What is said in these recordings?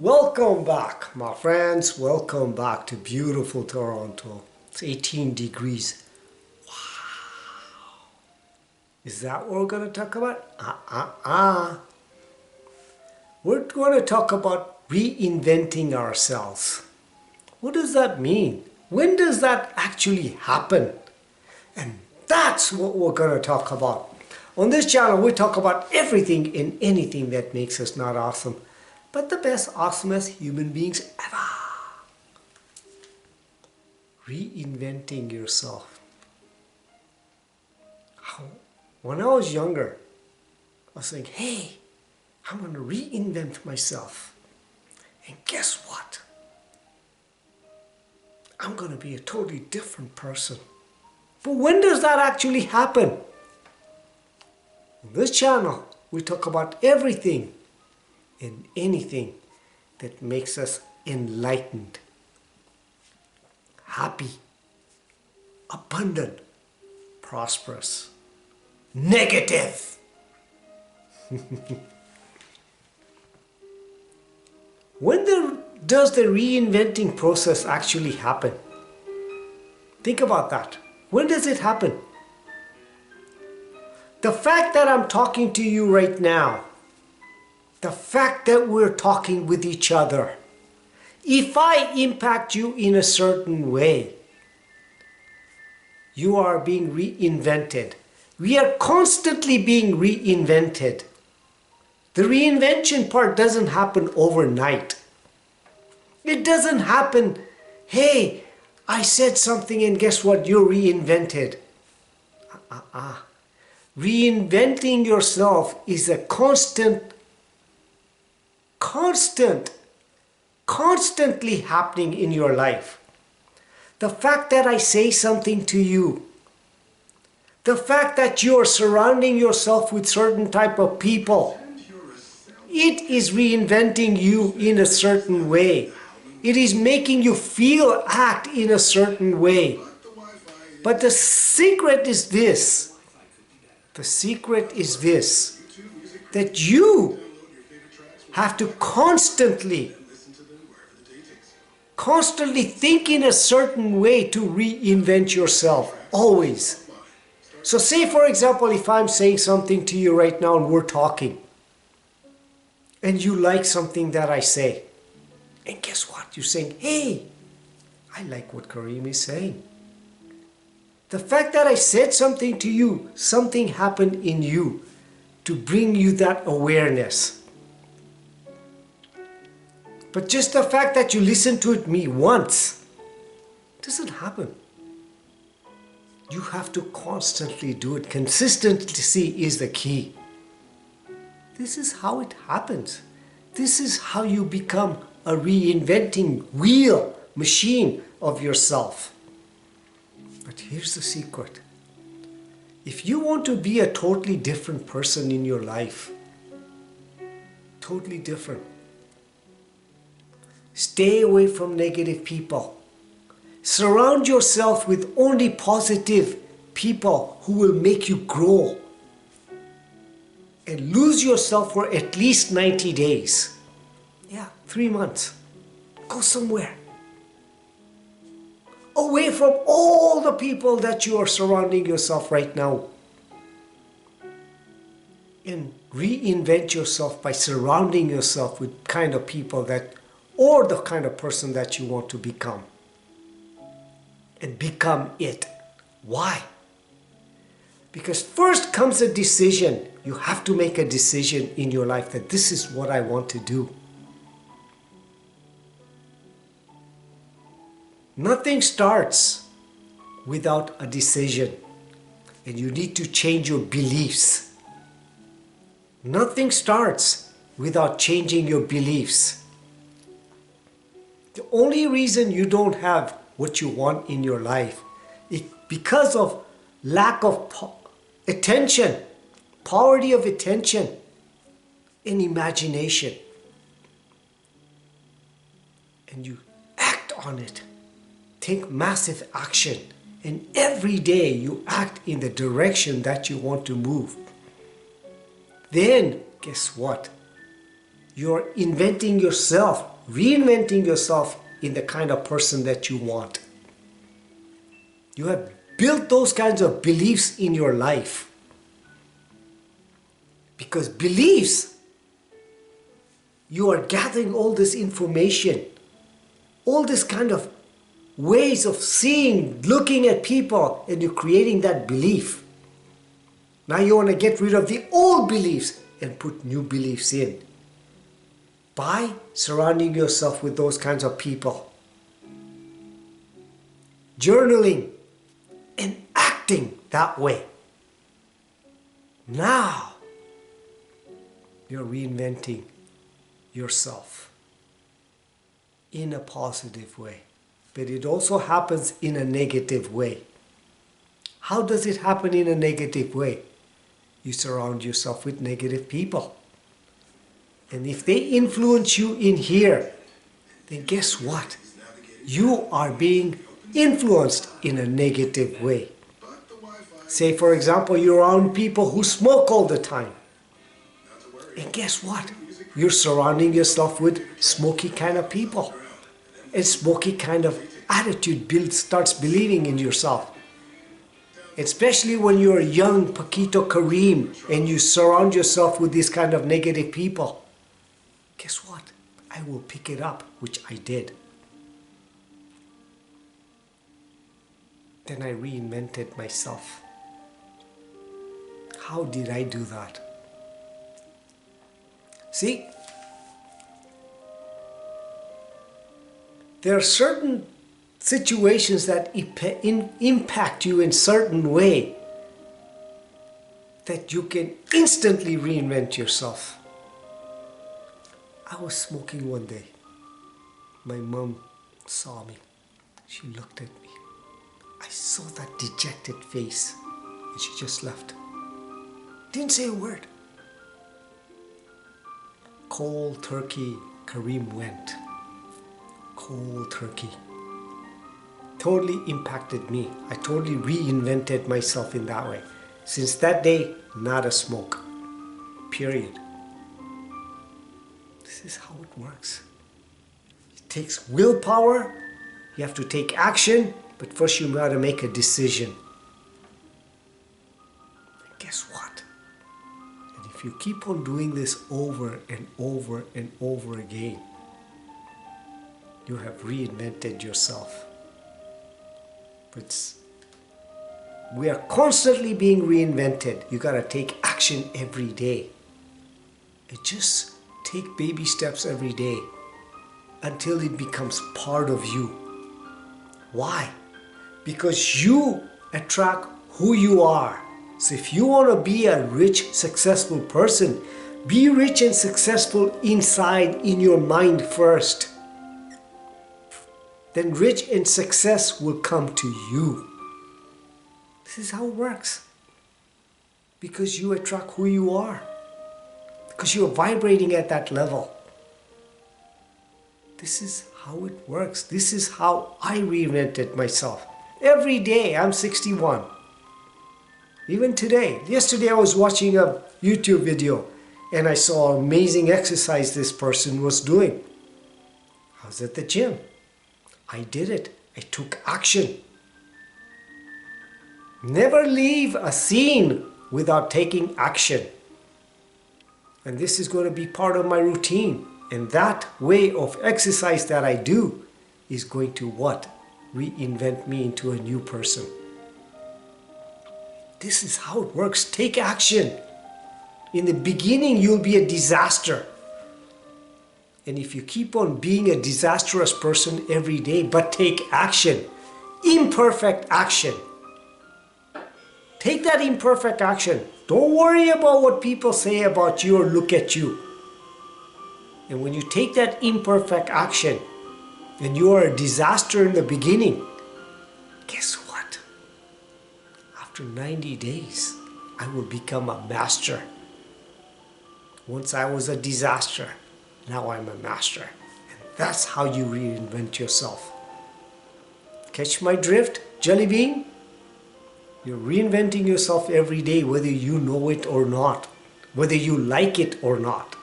Welcome back, my friends. Welcome back to beautiful Toronto. It's 18 degrees. Wow. Is that what we're going to talk about? We're going to talk about reinventing ourselves. What does that mean? When does that actually happen? And that's what we're going to talk about. On this channel, we talk about everything and anything that makes us not awesome, but the best, awesomest human beings ever. Reinventing yourself. When I was younger, I was saying, hey, I'm going to reinvent myself. And guess what? I'm going to be a totally different person. But when does that actually happen? On this channel, we talk about everything and anything that makes us enlightened, happy, abundant, prosperous, negative. When does the reinventing process actually happen? Think about that. When does it happen? The fact that I'm talking to you right now, the fact that we're talking with each other, if I impact you in a certain way, you are being reinvented. We are constantly being reinvented. The reinvention part doesn't happen overnight. It doesn't happen, hey, I said something and guess what, you're reinvented. Reinventing yourself is a constantly happening in your life. The fact that I say something to you, the fact that you are surrounding yourself with certain type of people, it is reinventing you in a certain way. It is making you feel, act in a certain way. But the secret is this. The secret is this, that you have to constantly think in a certain way to reinvent yourself, always. So say, for example, if I'm saying something to you right now and we're talking, and you like something that I say, and guess what? You're saying, hey, I like what Kareem is saying. The fact that I said something to you, something happened in you to bring you that awareness. But just the fact that you listened to me once doesn't happen. You have to constantly do it. Consistency is the key. This is how it happens. This is how you become a reinventing wheel, machine of yourself. But here's the secret. If you want to be a totally different person in your life, totally different, stay away from negative people. Surround yourself with only positive people who will make you grow. And lose yourself for at least 90 days. Yeah, 3 months. Go somewhere. Away from all the people that you are surrounding yourself right now. And reinvent yourself by surrounding yourself with kind of people that, or the kind of person that you want to become. And become it. Why? Because first comes a decision. You have to make a decision in your life that this is what I want to do. Nothing starts without a decision. And you need to change your beliefs. Nothing starts without changing your beliefs. The only reason you don't have what you want in your life is because of lack of attention, poverty of attention, and imagination. And you act on it. Take massive action. And every day you act in the direction that you want to move. Then, guess what? You're inventing yourself reinventing yourself in the kind of person that you want. You have built those kinds of beliefs in your life. Because beliefs, you are gathering all this information, all this kind of ways of seeing, looking at people, and you're creating that belief. Now you want to get rid of the old beliefs and put new beliefs in by surrounding yourself with those kinds of people. Journaling and acting that way. Now you're reinventing yourself in a positive way. But it also happens in a negative way. How does it happen in a negative way? You surround yourself with negative people. And if they influence you in here, then guess what? You are being influenced in a negative way. Say, for example, you're around people who smoke all the time. And guess what? You're surrounding yourself with smoky kind of people. And smoky kind of attitude starts believing in yourself. Especially when you're a young Paquito Kareem and you surround yourself with this kind of negative people. Guess what? I will pick it up, which I did. Then I reinvented myself. How did I do that? See, there are certain situations that impact you in certain way that you can instantly reinvent yourself. I was smoking one day. My mom saw me. She looked at me. I saw that dejected face and she just left. Didn't say a word. Cold turkey, Kareem went. Cold turkey. Totally impacted me. I totally reinvented myself in that way. Since that day, not a smoke. Period. This is how it works. It takes willpower. You have to take action, but first you got to make a decision. And guess what? And if you keep on doing this over and over and over again, you have reinvented yourself. But we are constantly being reinvented. You got to take action every day. And just take baby steps every day until it becomes part of you. Why? Because you attract who you are. So if you want to be a rich, successful person, be rich and successful inside in your mind first. Then rich and success will come to you. This is how it works. Because you attract who you are. Because you are vibrating at that level. This is how it works. This is how I reinvented myself. Every day, I'm 61. Even today. Yesterday I was watching a YouTube video and I saw an amazing exercise this person was doing. I was at the gym. I did it. I took action. Never leave a scene without taking action. And this is going to be part of my routine. And that way of exercise that I do is going to what? Reinvent me into a new person. This is how it works. Take action. In the beginning, you'll be a disaster. And if you keep on being a disastrous person every day, but take action, imperfect action, take that imperfect action. Don't worry about what people say about you or look at you. And when you take that imperfect action and you are a disaster in the beginning, guess what? After 90 days, I will become a master. Once I was a disaster, now I'm a master. And that's how you reinvent yourself. Catch my drift, Jelly Bean? You're reinventing yourself every day, whether you know it or not, whether you like it or not.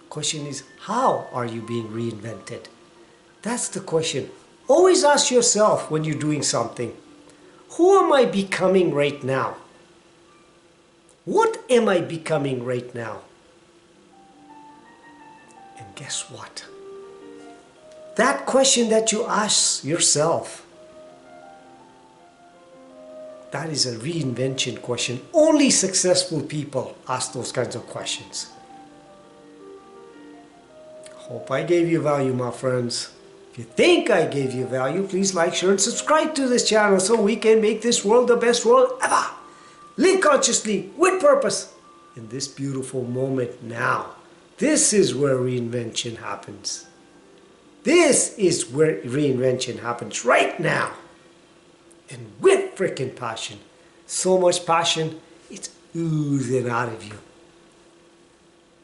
Question is, how are you being reinvented? That's the question. Always ask yourself when you're doing something, who am I becoming right now? What am I becoming right now? And guess what? That question that you ask yourself, that is a reinvention question. Only successful people ask those kinds of questions. Hope I gave you value, my friends. If you think I gave you value, please like, share, and subscribe to this channel so we can make this world the best world ever. Live consciously, with purpose, in this beautiful moment now. This is where reinvention happens. This is where reinvention happens right now. And with freaking passion. So much passion, it's oozing out of you.